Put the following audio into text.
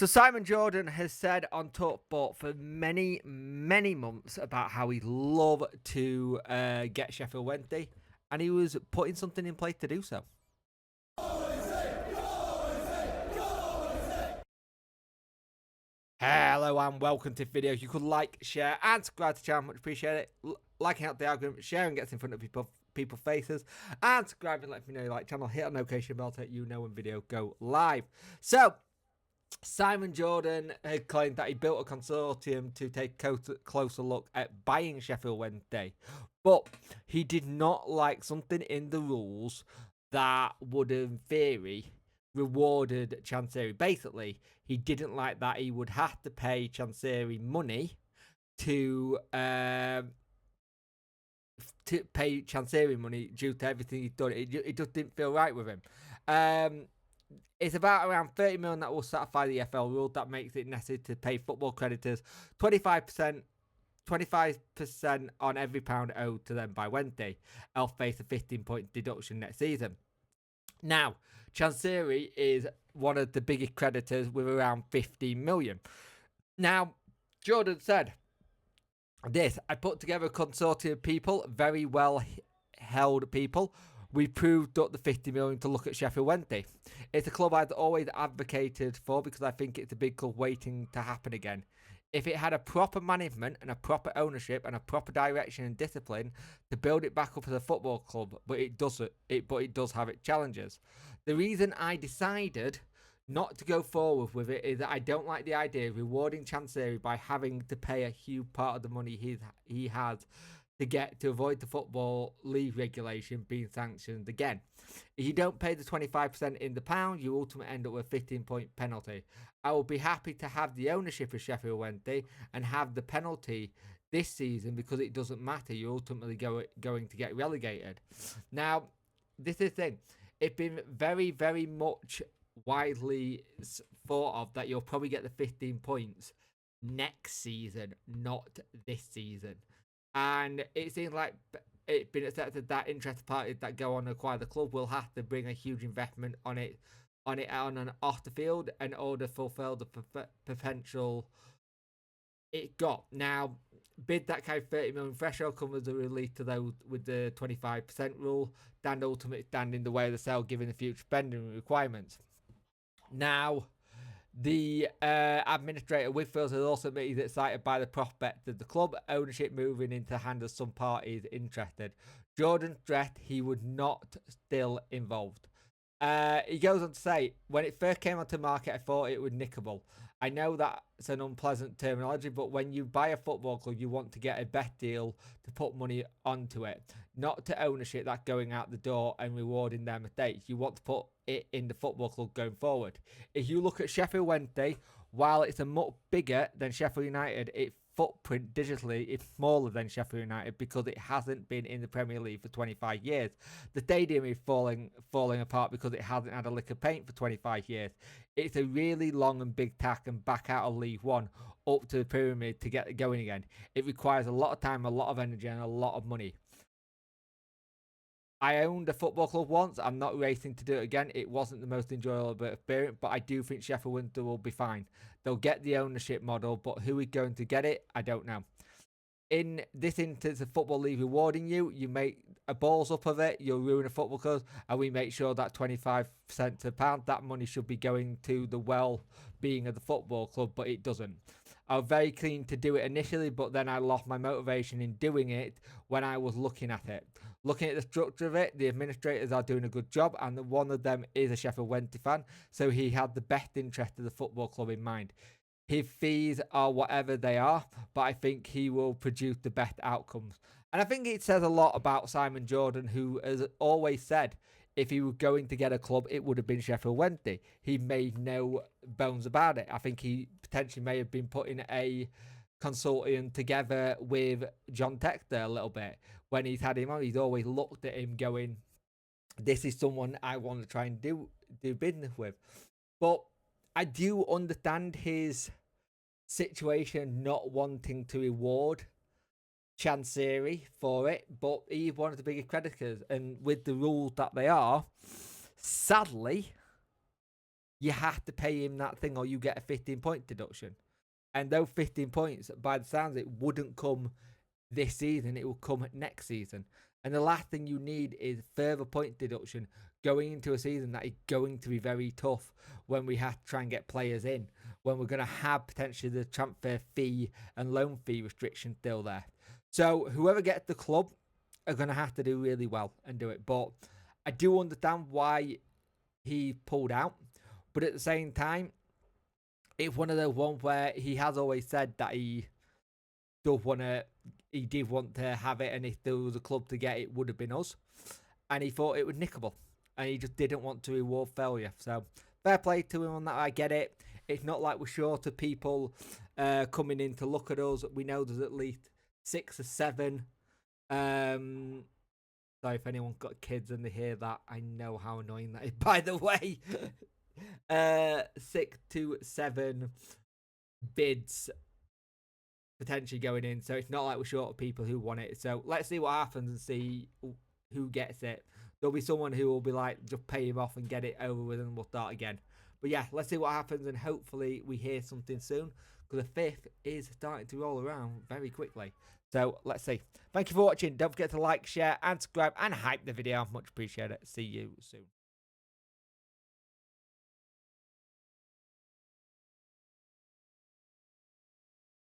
So Simon Jordan has said on TalkSport for many, many months about how he'd love to get Sheffield Wednesday, and he was putting something in place to do so. Hello and welcome to the video. You could like, share, and subscribe to the channel. Much appreciate it. Liking out the argument, sharing gets in front of people's faces, and subscribing lets me know you like the channel. Hit on notification bell to let you know when video go live. So Simon Jordan had claimed that he built a consortium to take a closer look at buying Sheffield Wednesday, but he did not like something in the rules that would, in theory, rewarded Chansiri. Basically, he didn't like that he would have to pay Chansiri money to pay Chansiri money due to everything he'd done. It just didn't feel right with him. It's about around 30 million that will satisfy the FL rule that makes it necessary to pay football creditors 25% on every pound owed to them by Wednesday. Elf face a 15-point deduction next season. Now, Chansiri is one of the biggest creditors with around 15 million. Now, Jordan said this: I put together a consortium of people, very well held people. We proved up the 50 million to look at Sheffield Wednesday. It's a club I've always advocated for because I think it's a big club waiting to happen again. If it had a proper management and a proper ownership and a proper direction and discipline to build it back up as a football club, but it doesn't. But it does have its challenges. The reason I decided not to go forward with it is that I don't like the idea of rewarding Chansiri by having to pay a huge part of the money he has to avoid the Football League regulation being sanctioned again. If you don't pay the 25% in the pound, you ultimately end up with a 15-point penalty. I will be happy to have the ownership of Sheffield Wednesday and have the penalty this season because it doesn't matter. You're ultimately going to get relegated. Now, this is the thing. It's been very, very much widely thought of that you'll probably get the 15 points next season, not this season. And it seems like it's been accepted that interested parties that go on to acquire the club will have to bring a huge investment on it on and off the field in order to fulfill the potential it got. Now, bid that kind of 30 million threshold comes as a relief to those with the 25% rule, and ultimately stand in the way of the sale given the future spending requirements. Now, the administrator Whitfield has also been excited by the prospect of the club ownership moving into the hands of some parties interested. Jordan stressed he would not still involved. He goes on to say, when it first came onto the market, I thought it was nickable. I know that's an unpleasant terminology, but when you buy a football club, you want to get a bet deal to put money onto it, not to ownership that's going out the door and rewarding their mistakes. You want to put it in the football club going forward. If you look at Sheffield Wednesday, while it's a much bigger than Sheffield United, its footprint digitally is smaller than Sheffield United because it hasn't been in the Premier League for 25 years. The stadium is falling apart because it hasn't had a lick of paint for 25 years. It's a really long and big task and back out of League One up to the pyramid to get it going again. It requires a lot of time, a lot of energy, and a lot of money. I owned a football club once. I'm not racing to do it again. It wasn't the most enjoyable experience, but I do think Sheffield Wednesday will be fine. They'll get the ownership model, but who is going to get it, I don't know. In this instance, the Football League rewarding you, you make a balls up of it, you'll ruin a football club, and we make sure that 25% to the pound, that money should be going to the well-being of the football club, but it doesn't. I was very keen to do it initially, but then I lost my motivation in doing it when I was looking at it. Looking at the structure of it, the administrators are doing a good job, and one of them is a Sheffield Wednesday fan, so he had the best interest of the football club in mind. His fees are whatever they are, but I think he will produce the best outcomes. And I think it says a lot about Simon Jordan, who has always said if he were going to get a club, it would have been Sheffield Wednesday. He made no bones about it. I think he potentially may have been putting a consortium together with John Texter a little bit. When he's had him on, he's always looked at him going, this is someone I want to try and do business with. But I do understand his situation not wanting to reward Chansiri for it, but he's one of the biggest creditors, and with the rules that they are, sadly, you have to pay him that thing or you get a 15-point deduction. And those 15 points, by the sounds, it wouldn't come this season. It will come next season. And the last thing you need is further point deduction going into a season that is going to be very tough when we have to try and get players in, when we're going to have potentially the transfer fee and loan fee restriction still there. So whoever gets the club are going to have to do really well and do it. But I do understand why he pulled out. But at the same time, it's one of those ones where he has always said that he did want to have it, and if there was a club to get it, would have been us. And he thought it was nickable, and he just didn't want to reward failure. So fair play to him on that. I get it. It's not like we're short of people coming in to look at us. We know there's at least 6 or 7. Sorry if anyone got kids and they hear that. I know how annoying that is, by the way. 6 to 7 bids potentially going in, so it's not like we're short of people who want it. So let's see what happens and see who gets it. There'll be someone who will be like, just pay him off and get it over with, and we'll start again. But yeah, let's see what happens, and hopefully we hear something soon, because the 5th is starting to roll around very quickly. So let's see. Thank you for watching. Don't forget to like, share, and subscribe, and hype the video. Much appreciated. See you soon.